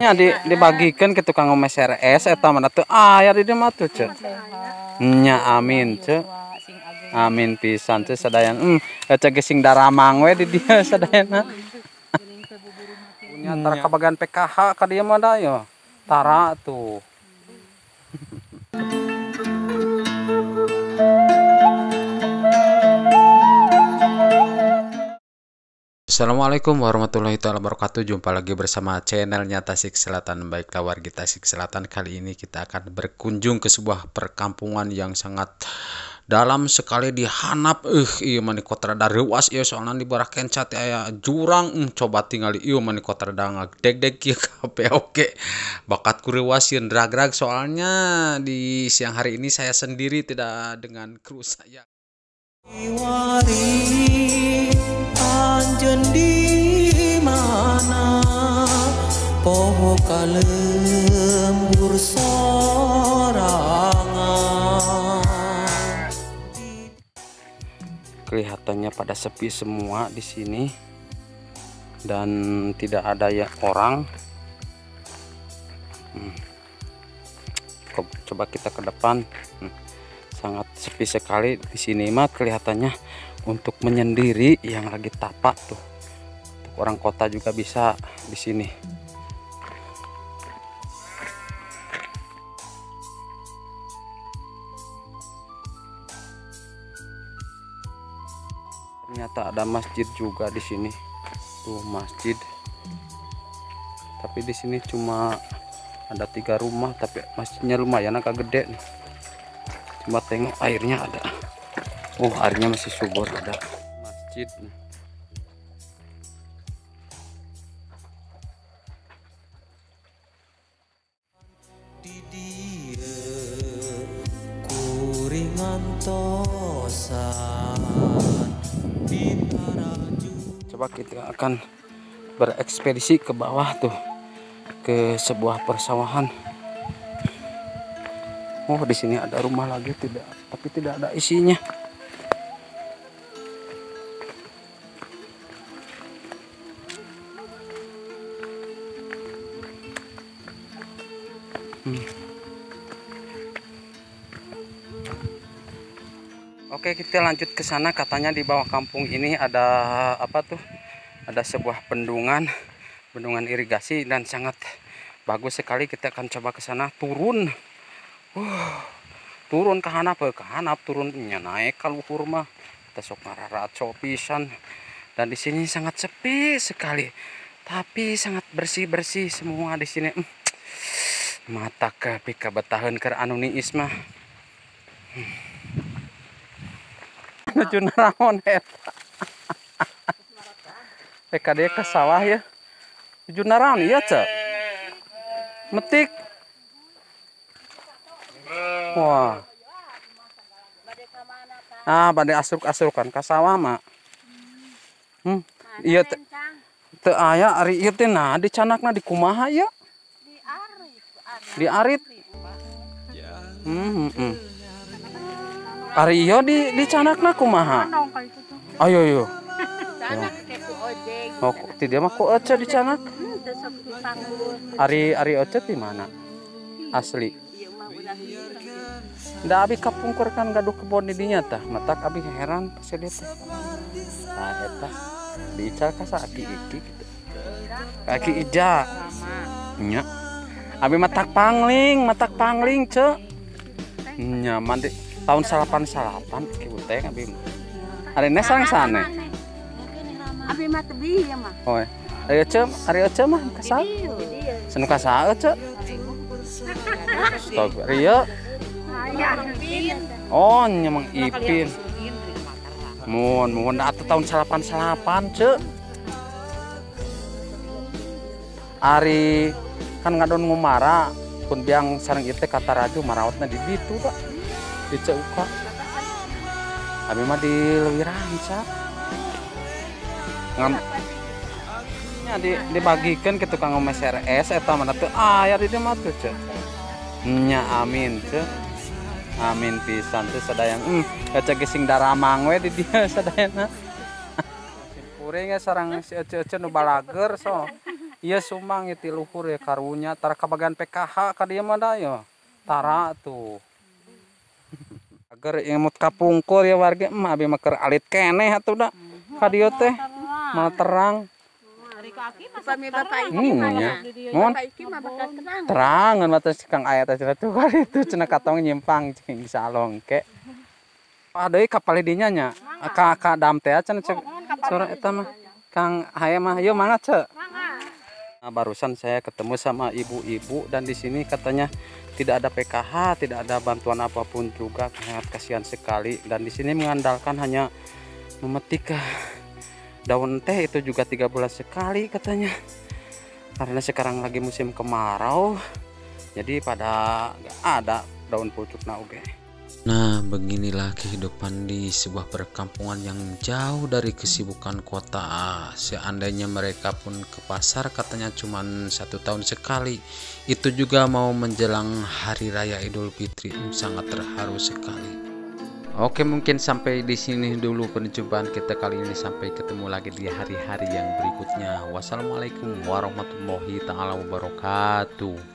Ya dibagikan ke tukang ngemes RS eta mana teu aya di dieu mah teu ce. Nya amin ce. Amin pisan teh sadayan. Eta ge sing daramang we di dieu sadayana. Punya antara kabagan PKH ka dieu mah da yo. Tara tuh. Assalamualaikum warahmatullahi wabarakatuh. Jumpa lagi bersama channelnya Tasik Selatan. Baiklah wargi Tasik Selatan, kali ini kita akan berkunjung ke sebuah perkampungan yang sangat dalam sekali di handap. Iya mani kota rada reuas ieu soalna di barah kencat aya jurang. Coba tinggal ieu mani kota rada ngagdeg-deg kieu kabeh oke. Bakatku reuas yeun drag-drag soalnya di siang hari ini saya sendiri tidak dengan kru saya. Anjen di mana poho kalembur sorangan. Kelihatannya pada sepi semua di sini dan tidak ada ya orang. Coba kita ke depan. Sangat sepi sekali di sini mah kelihatannya. Untuk menyendiri yang lagi tapak tuh, untuk orang kota juga bisa di sini. Ternyata ada masjid juga di sini, tuh masjid. Tapi di sini cuma ada 3 rumah, tapi masjidnya lumayan agak gede nih. Coba tengok airnya ada. Oh, airnya masih subur, ada masjid. Di dia kuringan tosan. Coba kita akan berekspedisi ke bawah tuh, ke sebuah persawahan. Oh, di sini ada rumah lagi tapi tidak ada isinya. Oke, kita lanjut ke sana. Katanya di bawah kampung ini ada apa tuh? Ada sebuah bendungan irigasi dan sangat bagus sekali. Kita akan coba ke sana, turun ke handap, turunnya naik kalau luhur mah kita sok mararaco pisan. Dan di sini sangat sepi sekali, tapi sangat bersih semua di sini. Mata ke pika betaheun keur anu niis mah. Nuju naon eta? PKD ke sawah ya. Nuju naon ieu ce? Metik. Wah. Ah, bade asruk-asrukan ka sawah mah. Ieu teu aya ari ieu teh nah di canakna di kumaha ya? Di arit. Ari ieu di canakna kumaha? Ayo. Oh, ti dia mah ku ece di canak. Ari ece di mana? Asli. Da abi kapungkur kan gaduh kebon di dinya tah. Matak abi heran pas dia teh. Nah eta diical ka saaki iki gitu. Kaki ija. Nya. Abi matak pangling ce. Nyaman di tahun 88 kieu teh abi. Ari ne sareng sane. Abi mah teu bieu mah. Oh. Ari ece mah kasal. Senu kasal ce. Stop. Ria. Oh, nyamang Ipin. Mun da atuh tahun 88 ce. Ari kan ngadon ngumara pun biang sareng ieu teh kata raju marawatna di ditu Pak. Di Ceuka. Abi mah di Leuwi Ranca. Nya dibagikeun ke tukang ngemes RS eta mana teu aya di dieu mah teu ce. Nya amin ce. Amin pisan teh sadayang. Ece ge sing daramang we di dieu sadayana. Kuring sareng si ece-ece nu balager so. Iya sumbang ya ti luhur ya karunya tara kabagan PKH ka dieu mah da ya. Tara tuh. Agar imut kapungkur ya warga mah abi mah keur alit keneh atuh da. Ka dieu teh mal terang. Upami bapak iki Hmm, mah ya. ya. Mohon Bapak iki mah bakal tenang. terangan mah teh Kang aya teh tuh kali itu cenah katong nyimpang cing salongke. Ada kapal dinya nya. Ka dam teh cenah cek sore eta mah. Kang hayam mah yeuh mangga ce. Nah, barusan saya ketemu sama ibu-ibu dan di sini katanya tidak ada PKH, tidak ada bantuan apapun juga, sangat kasihan sekali. Dan di sini mengandalkan hanya memetik daun teh itu juga 3 bulan sekali katanya. Karena sekarang lagi musim kemarau, jadi pada nggak ada daun pucuk nauge. Nah, beginilah kehidupan di sebuah perkampungan yang jauh dari kesibukan kota. Seandainya mereka pun ke pasar katanya cuma 1 tahun sekali. Itu juga mau menjelang Hari Raya Idul Fitri. Sangat terharu sekali. Oke, mungkin sampai di sini dulu perjumpaan kita kali ini. Sampai ketemu lagi di hari-hari yang berikutnya. Wassalamualaikum warahmatullahi taala wabarakatuh.